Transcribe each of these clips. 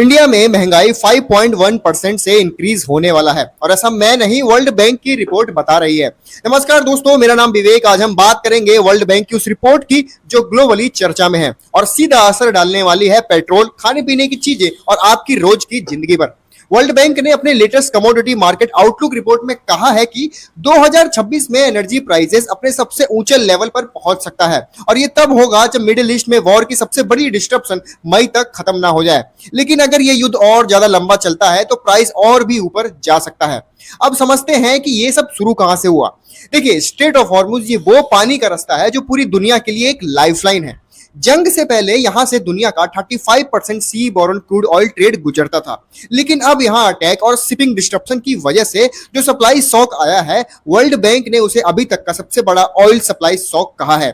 India में महंगाई 5.1% से इंक्रीज होने वाला है और ऐसा मैं नहीं, वर्ल्ड बैंक की रिपोर्ट बता रही है। नमस्कार दोस्तों, मेरा नाम विवेक। आज हम बात करेंगे वर्ल्ड बैंक की उस रिपोर्ट की जो ग्लोबली चर्चा में है और सीधा असर डालने वाली है पेट्रोल, खाने पीने की चीजें और आपकी रोज की जिंदगी पर। वर्ल्ड बैंक ने अपने latest commodity market outlook report में कहा है कि 2026 में एनर्जी प्राइसेस अपने सबसे ऊंचे लेवल पर पहुंच सकता है और ये तब होगा जब मिडिल ईस्ट में वॉर की सबसे बड़ी डिस्ट्रप्शन मई तक खत्म ना हो जाए। लेकिन अगर ये युद्ध और ज्यादा लंबा चलता है तो प्राइस और भी ऊपर जा सकता है। अब समझते हैं कि ये सब शुरू कहां से हुआ। देखिए, स्ट्रेट ऑफ हॉर्मुज ये वो पानी का रास्ता है जो पूरी दुनिया के लिए एक लाइफलाइन है। जंग से पहले यहां से दुनिया का 35% सी बोरन क्रूड ऑयल ट्रेड गुजरता था, लेकिन अब यहां अटैक और शिपिंग डिस्ट्रप्शन की वजह से जो सप्लाई शॉक आया है, वर्ल्ड बैंक ने उसे अभी तक का सबसे बड़ा ऑयल सप्लाई शॉक कहा है।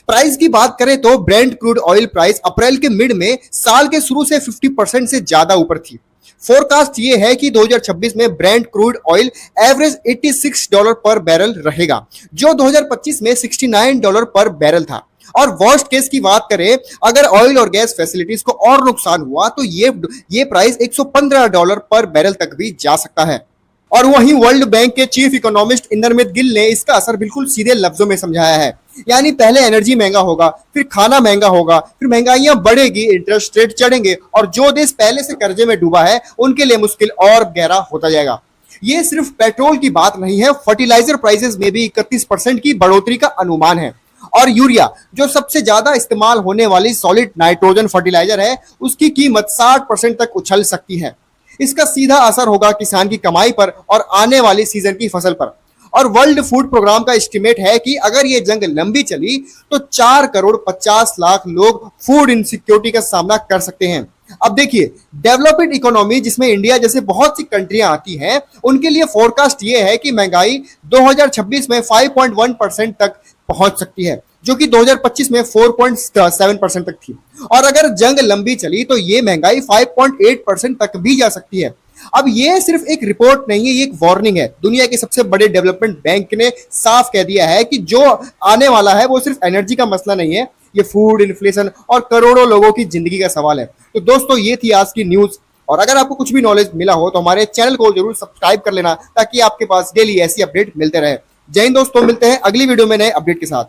प्राइस की बात करें तो ब्रेंट क्रूड ऑयल प्राइस अप्रैल के मिड में साल के शुरू से 50% से ज्यादा ऊपर थी। फोरकास्ट ये है कि 2026 में ब्रेंट क्रूड ऑयल एवरेज $86 पर बैरल रहेगा, जो 2025 में $69 पर बैरल था। और वर्स्ट केस की बात करें, अगर ऑयल और गैस फैसिलिटीज को और नुकसान हुआ तो ये प्राइस $115 पर बैरल तक भी जा सकता है। और वहीं वर्ल्ड बैंक के चीफ इकोनॉमिस्ट इंदरमित गिल ने इसका असर बिल्कुल सीधे लफ्जों में समझाया है। यानी पहले एनर्जी महंगा होगा, फिर खाना महंगा होगा, फिर महंगाइयां बढ़ेगी, इंटरेस्ट रेट चढ़ेंगे और जो देश पहले से कर्जे में डूबा है उनके लिए मुश्किल और गहरा होता जाएगा। ये सिर्फ पेट्रोल की बात नहीं है, फर्टिलाइजर प्राइसेस में भी 31% की बढ़ोतरी का अनुमान है। और यूरिया, जो सबसे ज्यादा इस्तेमाल होने वाली सॉलिड नाइट्रोजन फर्टिलाइजर है, उसकी कीमत 60% तक उछल सकती है। इसका सीधा असर होगा किसान की कमाई पर और आने वाली सीजन की फसल पर। और वर्ल्ड फूड प्रोग्राम का एस्टिमेट है कि अगर ये जंग लंबी चली तो 4,50,00,000 लोग फूड इनसिक्योरिटी का सामना कर सकते हैं। अब देखिए, डेवलप्ड इकोनॉमी जिसमें इंडिया जैसे बहुत सी कंट्रियां आती हैं, उनके लिए फोरकास्ट ये है कि महंगाई 2026 में 5.1% तक पहुंच सकती है, जो कि 2025 में 4.7% तक थी। और अगर जंग लंबी चली तो ये महंगाई 5.8% तक भी जा सकती है। अब ये सिर्फ एक रिपोर्ट नहीं है, ये एक वार्निंग है। दुनिया के सबसे बड़े डेवलपमेंट बैंक ने साफ कह दिया है कि जो आने वाला है वो सिर्फ एनर्जी का मसला नहीं है, ये फूड, इन्फ्लेशन और करोड़ों लोगों की जिंदगी का सवाल है। तो दोस्तों, ये थी आज की न्यूज। और अगर आपको कुछ भी नॉलेज मिला हो तो हमारे चैनल को जरूर सब्सक्राइब कर लेना, ताकि आपके पास डेली ऐसी अपडेट मिलते रहे। जय हिंद दोस्तों, मिलते हैं अगली वीडियो में नए अपडेट के साथ।